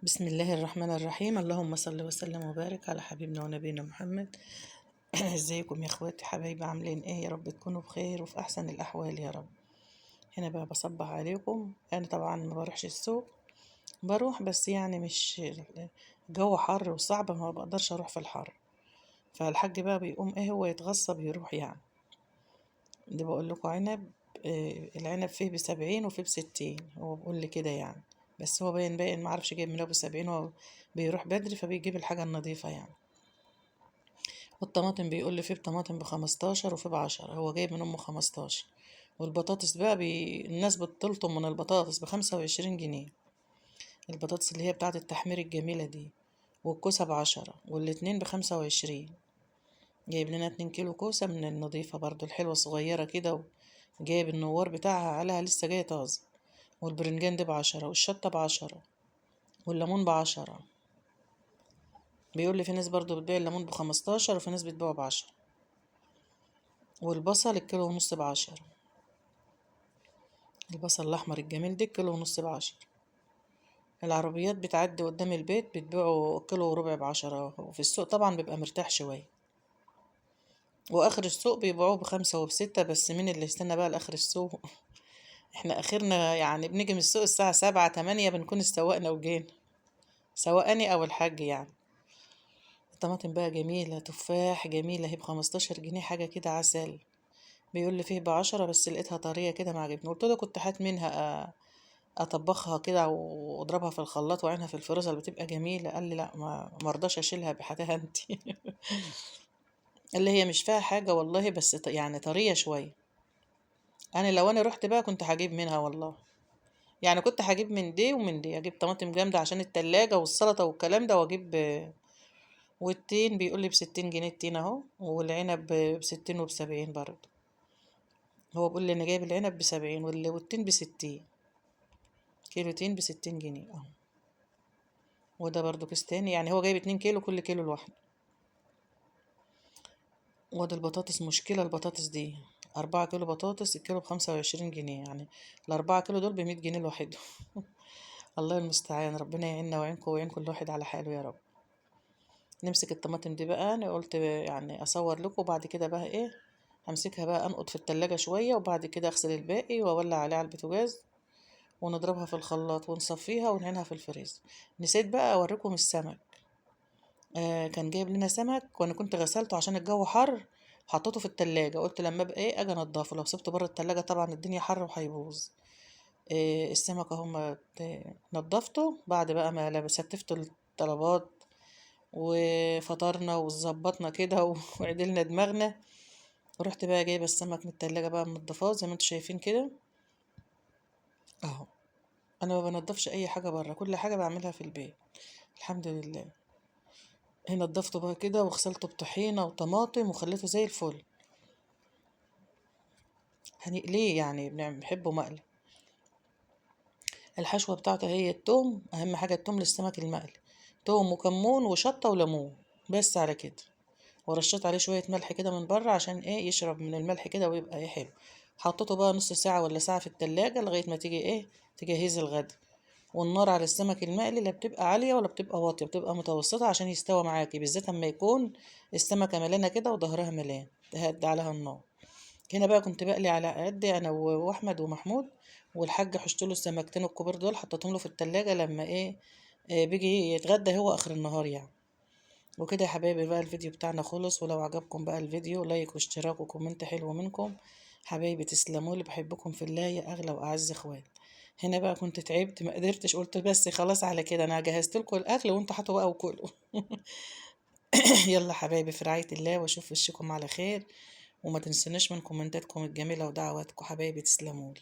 بسم الله الرحمن الرحيم. اللهم صل وسلم وبارك على حبيبنا ونبينا محمد. ازيكم يا اخواتي حبايبي، عاملين ايه؟ يا رب تكونوا بخير وفي احسن الاحوال يا رب. هنا بقى بصبح عليكم. انا طبعا ما بروحش السوق، بروح بس يعني مش الجو حر وصعب، ما بقدرش اروح في الحر. فالحاج بقى بيقوم ايه، هو يتغصب يروح يعني. ده بقول لكم عنب، العنب فيه ب70 وفيه ب60، هو بيقول لي كده يعني. بس هو باين معرفش جايب منه ب70، هو بيروح بدري فبيجيب الحاجة النظيفة يعني. والطماطم بيقول لي فيه بطماطم ب15 وفيه ب10، هو جايب من أمه 15. والبطاطس بقى الناس بتلطم من البطاطس ب25 جنيه، البطاطس اللي هي بتاعة التحمير الجميلة دي. والكوسة ب10، والاتنين ب25. جايب لنا 2 كيلو كوسة من النظيفة برضو الحلوة صغيرة كده، جايب النوار بتاعها عليها لسه جاية طازة. والبرنجان ده ب10، والشطة ب10، والليمون ب10. بيقول لي في ناس برضو بتبيع الليمون ب15، وفي ناس بتبيعه ب10. والبصل الكيلو ونص ب10، البصل الأحمر الجميل ده كيلو ونص ب10. العربيات بتعدي قدام البيت بتبيعه كيلو وربع ب10، وفي السوق طبعا بيبقى مرتاح شوية. وآخر السوق بيبيعوه ب5 وب6، بس مين اللي يستنى بقى لآخر السوق؟ احنا آخرنا يعني بنيجي من السوق الساعة 7 8 بنكون استوقنا وجينا، سواءني أو الحاج يعني. الطماطم بقى جميلة، تفاح جميلة، هي ب15 جنيه، حاجة كده عسل. بيقول لي فيه ب10، بس لقيتها طرية كده ما عجبني، قلت له كنت هات منها اطبخها كده واضربها في الخلاط وعينها في الفريزر بتبقى جميلة. قال لي لا، ما مرضاش اشيلها بحتها انت. اللي هي مش فيها حاجة والله، بس يعني طرية شوية. انا لو رحت بقى كنت هجيب منها والله، يعني كنت هجيب من دي ومن دي، اجيب طماطم جامدة عشان التلاجة والسلطة والكلام ده، واجيب. والتين بيقول لي ب60 جنيه التين اهو، والعنب ب60 وب70 برضه. هو بيقول لي انا جايب العنب ب70 والتين ب60، كيلو تين ب60 جنيه اهو. وده برضه كيس تاني، يعني هو جايب 2 كيلو، كل كيلو لوحده. وده البطاطس مشكلة، البطاطس دي 4 كيلو بطاطس، الكيلو ب25 جنيه، يعني ال4 كيلو دول ب100 جنيه لوحده. الله المستعان، ربنا يعيننا ويعينكم ويعين كل واحد على حاله يا رب. نمسك الطماطم دي بقى، انا قلت يعني اصور لكم، وبعد كده بقى ايه، همسكها بقى انقط في التلاجة شوية، وبعد كده اغسل الباقي واولع عليها على البوتاجاز، ونضربها في الخلاط ونصفيها ونعينها في الفريزر. نسيت بقى اوريكم السمك. كان جايب لنا سمك، وانا كنت غسلته عشان الجو حر، حطيته في التلاجة، قلت لما ابقى ايه اجي انضفه، لو سبته بره التلاجة طبعا الدنيا حر وهيبوظ. السمك اهو نضفته بعد بقى ما ستفت الطلبات، وفطرنا وظبطنا كده وعدلنا دماغنا. ورحت بقى جايبه السمك من التلاجة بقى منضفاه زي ما انتوا شايفين كده اهو. انا ما بنضفش اي حاجه بره، كل حاجه بعملها في البيت الحمد لله. هنا نضفته بقى كده وغسلته بطحينة وطماطم وخليته زي الفل. هنقليه يعني، بنحبه مقلي. الحشوة بتاعته هي التوم، أهم حاجة التوم للسمك المقلي، توم وكمون وشطة وليمون، بس على كده. ورشيت عليه شوية ملح كده من بره عشان ايه، يشرب من الملح كده ويبقى ايه حلو. حطيته بقى نص ساعة ولا ساعة في التلاجة لغاية ما تيجي ايه، تجهزي الغدا. والنار على السمك المقلي لا بتبقى عالية ولا بتبقى واطية، بتبقى متوسطة عشان يستوى معاكي، بالذات اما يكون السمكة ملانة كده وظهرها ملان، تهدي عليها النار. هنا بقى كنت بقلي على قد انا واحمد ومحمود، والحاج حشت له السمكتين الكبار دول، حطيتهم له في التلاجة لما ايه، بيجي يتغدى هو اخر النهار يعني. وكده يا حبايبي بقى الفيديو بتاعنا خلص، ولو عجبكم بقى الفيديو لايك واشتراك وكومنت حلو منكم. حبايبي تسلموا لي، بحبكم في الله يا اغلى واعز اخوات. هنا بقى كنت تعبت ما قدرتش، قلت بس خلاص على كده انا جهزت لكم الاكل وانتوا هاتوا بقى وكلوا. يلا حبايبي في رعاية الله، واشوف وشكم على خير. وما تنسونيش من كومنتاتكم الجميلة ودعواتكم، حبايبي تسلموا لي.